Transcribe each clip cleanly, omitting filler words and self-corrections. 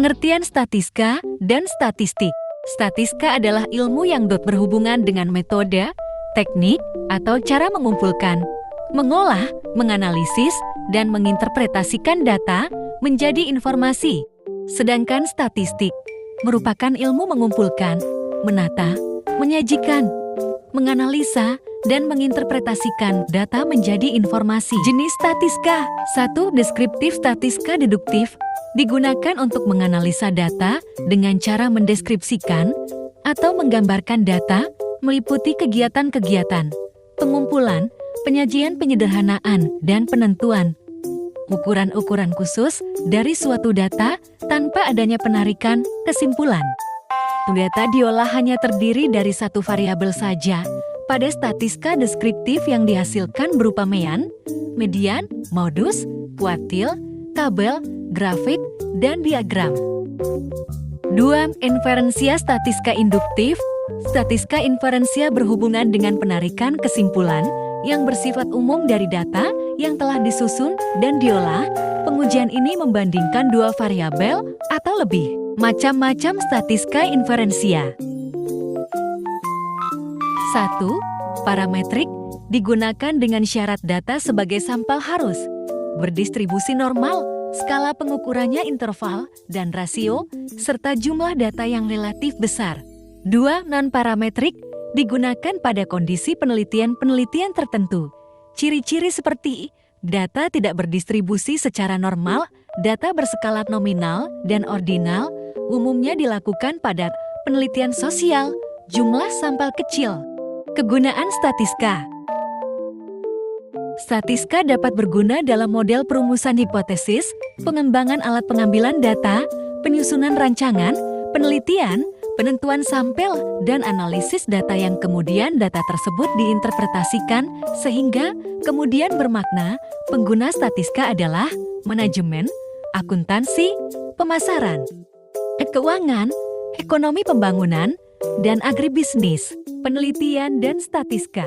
Pengertian statistika dan statistik. Statistika adalah ilmu yang berhubungan dengan metode, teknik, atau cara mengumpulkan, mengolah, menganalisis, dan menginterpretasikan data menjadi informasi. Sedangkan statistik merupakan ilmu mengumpulkan, menata, menyajikan, menganalisa, dan menginterpretasikan data menjadi informasi. Jenis statistika. 1. Deskriptif statistika deduktif digunakan untuk menganalisa data dengan cara mendeskripsikan atau menggambarkan data meliputi kegiatan-kegiatan, pengumpulan, penyajian penyederhanaan, dan penentuan ukuran-ukuran khusus dari suatu data tanpa adanya penarikan kesimpulan. Data diolah hanya terdiri dari satu variabel saja. Pada statistika deskriptif yang dihasilkan berupa median, modus, kuartil, tabel, grafik, dan diagram. 2. Inferensia statistika induktif. Statistika inferensia berhubungan dengan penarikan kesimpulan yang bersifat umum dari data yang telah disusun dan diolah. Pengujian ini membandingkan dua variabel atau lebih. Macam-macam statistika inferensia. 1. Parametrik digunakan dengan syarat data sebagai sampel harus berdistribusi normal, skala pengukurannya interval, dan rasio, serta jumlah data yang relatif besar. 2. Non-parametrik digunakan pada kondisi penelitian tertentu. Ciri-ciri seperti data tidak berdistribusi secara normal, data berskala nominal dan ordinal, umumnya dilakukan pada penelitian sosial, jumlah sampel kecil. Kegunaan statistika. Statistika dapat berguna dalam model perumusan hipotesis, pengembangan alat pengambilan data, penyusunan rancangan, penelitian, penentuan sampel, dan analisis data yang kemudian data tersebut diinterpretasikan sehingga kemudian bermakna. Pengguna statistika adalah manajemen, akuntansi, pemasaran, keuangan, ekonomi pembangunan, dan agribisnis. Penelitian dan statistika.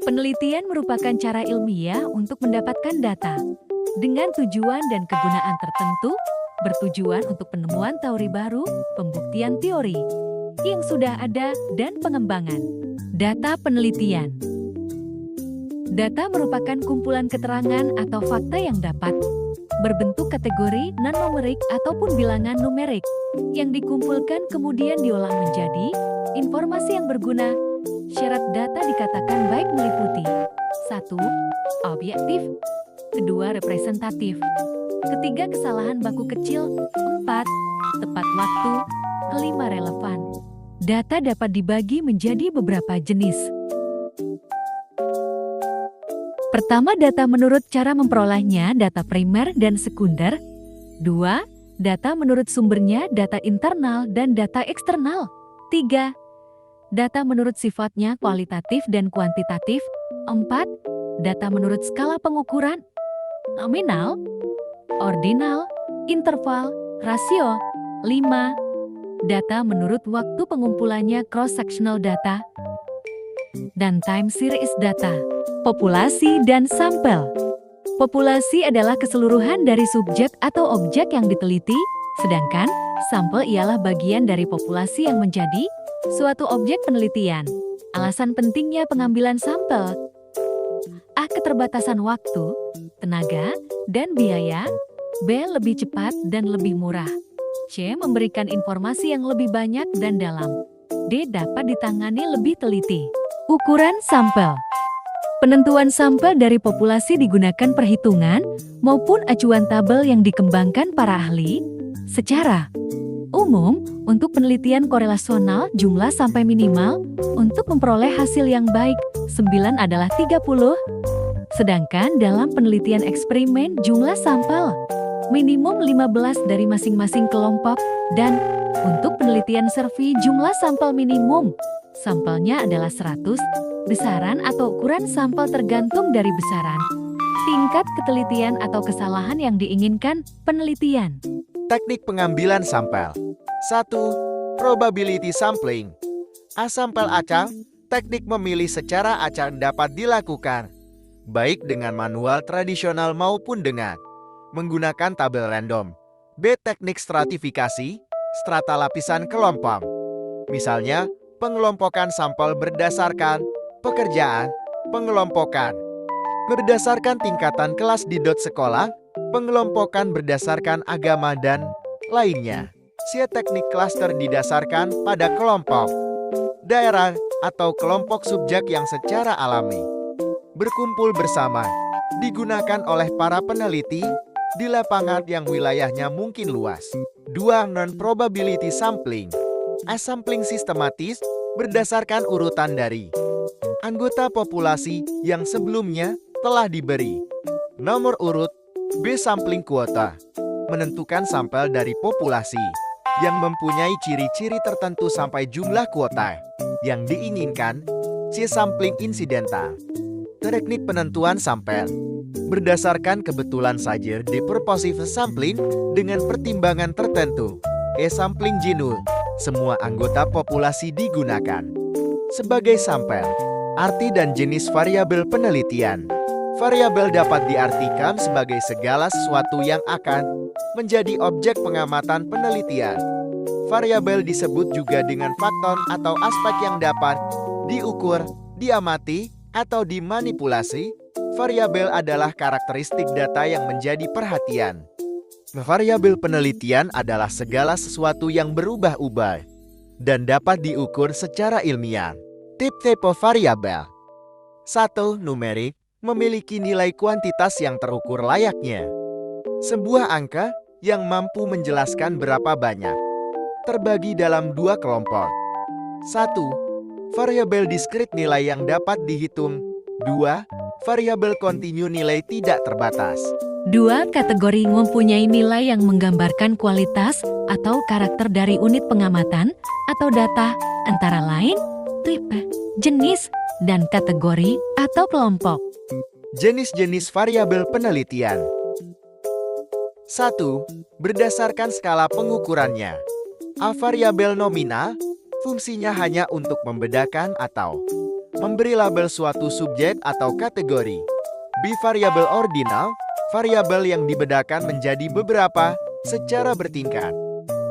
Penelitian merupakan cara ilmiah untuk mendapatkan data dengan tujuan dan kegunaan tertentu, bertujuan untuk penemuan teori baru, pembuktian teori yang sudah ada, dan pengembangan. Data penelitian. Data merupakan kumpulan keterangan atau fakta yang dapat berbentuk kategori non-numerik ataupun bilangan numerik yang dikumpulkan kemudian diolah menjadi informasi yang berguna. Syarat data dikatakan baik meliputi 1. Objektif, 2. Representatif, 3. Kesalahan baku kecil, 4. Tepat waktu, 5. Relevan. Data dapat dibagi menjadi beberapa jenis. Pertama, data menurut cara memperolehnya, data primer dan sekunder. 2. Data menurut sumbernya, data internal dan data eksternal. 3. Data menurut sifatnya, kualitatif dan kuantitatif. 4. Data menurut skala pengukuran, nominal, ordinal, interval, rasio. 5. Data menurut waktu pengumpulannya, cross-sectional data, dan time series data. Populasi dan sampel. Populasi adalah keseluruhan dari subjek atau objek yang diteliti, sedangkan sampel ialah bagian dari populasi yang menjadi suatu objek penelitian. Alasan pentingnya pengambilan sampel: A. Keterbatasan waktu, tenaga, dan biaya. B. Lebih cepat dan lebih murah. C. Memberikan informasi yang lebih banyak dan dalam. D. Dapat ditangani lebih teliti. Ukuran sampel. Penentuan sampel dari populasi digunakan perhitungan maupun acuan tabel yang dikembangkan para ahli. Secara umum, untuk penelitian korelasional jumlah sampai minimal untuk memperoleh hasil yang baik 9 adalah 30. Sedangkan dalam penelitian eksperimen jumlah sampel minimum 15 dari masing-masing kelompok, dan untuk penelitian survei jumlah sampel minimum sampelnya adalah 100. Besaran atau ukuran sampel tergantung dari besaran, tingkat ketelitian atau kesalahan yang diinginkan penelitian. Teknik pengambilan sampel. 1. Probability sampling. A. Sampel acak. Teknik memilih secara acak dapat dilakukan, baik dengan manual tradisional maupun dengan menggunakan tabel random. B. Teknik stratifikasi, strata lapisan kelompok. Misalnya, pengelompokan sampel berdasarkan pekerjaan, pengelompokan berdasarkan tingkatan kelas di sekolah, pengelompokan berdasarkan agama dan lainnya. C. Teknik klaster didasarkan pada kelompok, daerah, atau kelompok subjek yang secara alami berkumpul bersama, digunakan oleh para peneliti di lapangan yang wilayahnya mungkin luas. 2. Non-probability sampling. Sampling sistematis berdasarkan urutan dari anggota populasi yang sebelumnya telah diberi nomor urut. B. Sampling kuota. Menentukan sampel dari populasi yang mempunyai ciri-ciri tertentu sampai jumlah kuota yang diinginkan. C. Sampling insidental. Teknik penentuan sampel berdasarkan kebetulan saja di purposive sampling dengan pertimbangan tertentu. E. Sampling genuine. Semua anggota populasi digunakan sebagai sampel. Arti dan jenis variabel penelitian. Variabel dapat diartikan sebagai segala sesuatu yang akan menjadi objek pengamatan penelitian. Variabel disebut juga dengan faktor atau aspek yang dapat diukur, diamati, atau dimanipulasi. Variabel adalah karakteristik data yang menjadi perhatian. Variabel penelitian adalah segala sesuatu yang berubah-ubah dan dapat diukur secara ilmiah. Tipe variabel. 1. Numerik, memiliki nilai kuantitas yang terukur layaknya. Sebuah angka yang mampu menjelaskan berapa banyak. Terbagi dalam dua kelompok. 1. Variabel diskrit nilai yang dapat dihitung. 2. Variabel kontinu nilai tidak terbatas. 2. Kategori mempunyai nilai yang menggambarkan kualitas atau karakter dari unit pengamatan atau data, antara lain tipe, jenis, dan kategori atau kelompok. Jenis-jenis variabel penelitian. 1. Berdasarkan skala pengukurannya. A. Variabel nominal, fungsinya hanya untuk membedakan atau memberi label suatu subjek atau kategori. B. Variabel ordinal, variabel yang dibedakan menjadi beberapa secara bertingkat.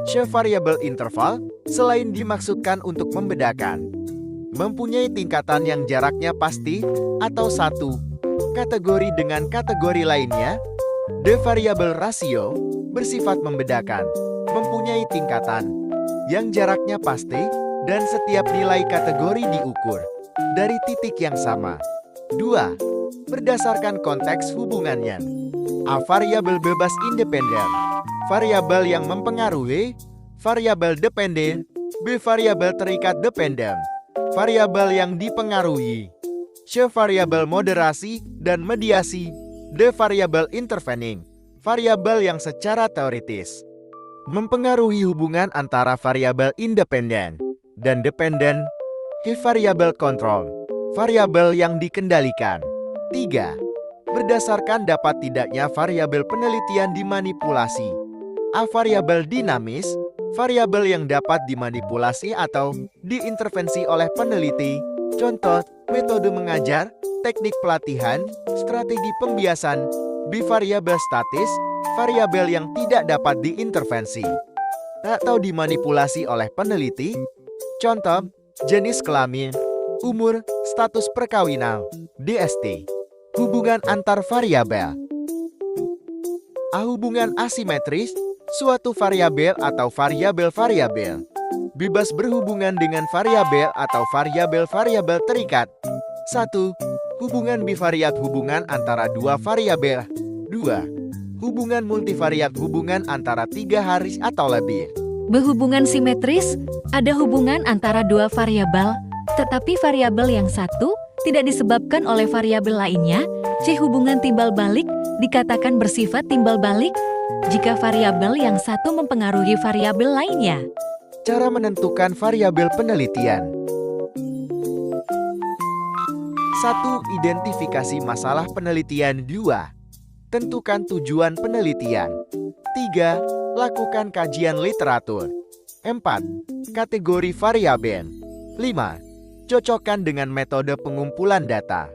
C. Variabel interval, selain dimaksudkan untuk membedakan, mempunyai tingkatan yang jaraknya pasti atau satu kategori dengan kategori lainnya. D. Variabel rasio, bersifat membedakan, mempunyai tingkatan yang jaraknya pasti dan setiap nilai kategori diukur dari titik yang sama. 2. Berdasarkan konteks hubungannya. A. Variabel bebas independen, variabel yang mempengaruhi, variabel dependen. B. Variabel terikat dependen, variabel yang dipengaruhi. C. Variabel moderasi dan mediasi. D. Variabel intervening, variabel yang secara teoritis mempengaruhi hubungan antara variabel independen dan dependen. Ke variabel kontrol, variabel yang dikendalikan. 3. Berdasarkan dapat tidaknya variabel penelitian dimanipulasi. A. Variabel dinamis, variabel yang dapat dimanipulasi atau diintervensi oleh peneliti. Contoh, metode mengajar, teknik pelatihan, strategi pembiasan. B. Variabel statis, variabel yang tidak dapat diintervensi atau dimanipulasi oleh peneliti. Contoh, jenis kelamin, umur, status perkawinan, DST. Hubungan antar variabel. A. Hubungan asimetris, suatu variabel atau variabel-variabel bebas berhubungan dengan variabel atau variabel-variabel terikat. 1. Hubungan bivariat, hubungan antara dua variabel. 2. Hubungan multivariat, hubungan antara tiga baris atau lebih. Berhubungan simetris, ada hubungan antara dua variabel, tetapi variabel yang satu tidak disebabkan oleh variabel lainnya. C. Hubungan timbal balik dikatakan bersifat timbal balik jika variabel yang satu mempengaruhi variabel lainnya. Cara menentukan variabel penelitian. 1. Identifikasi masalah penelitian. 2. Tentukan tujuan penelitian. 3. Lakukan kajian literatur. 4. Kategori variabel. 5. Cocokkan dengan metode pengumpulan data.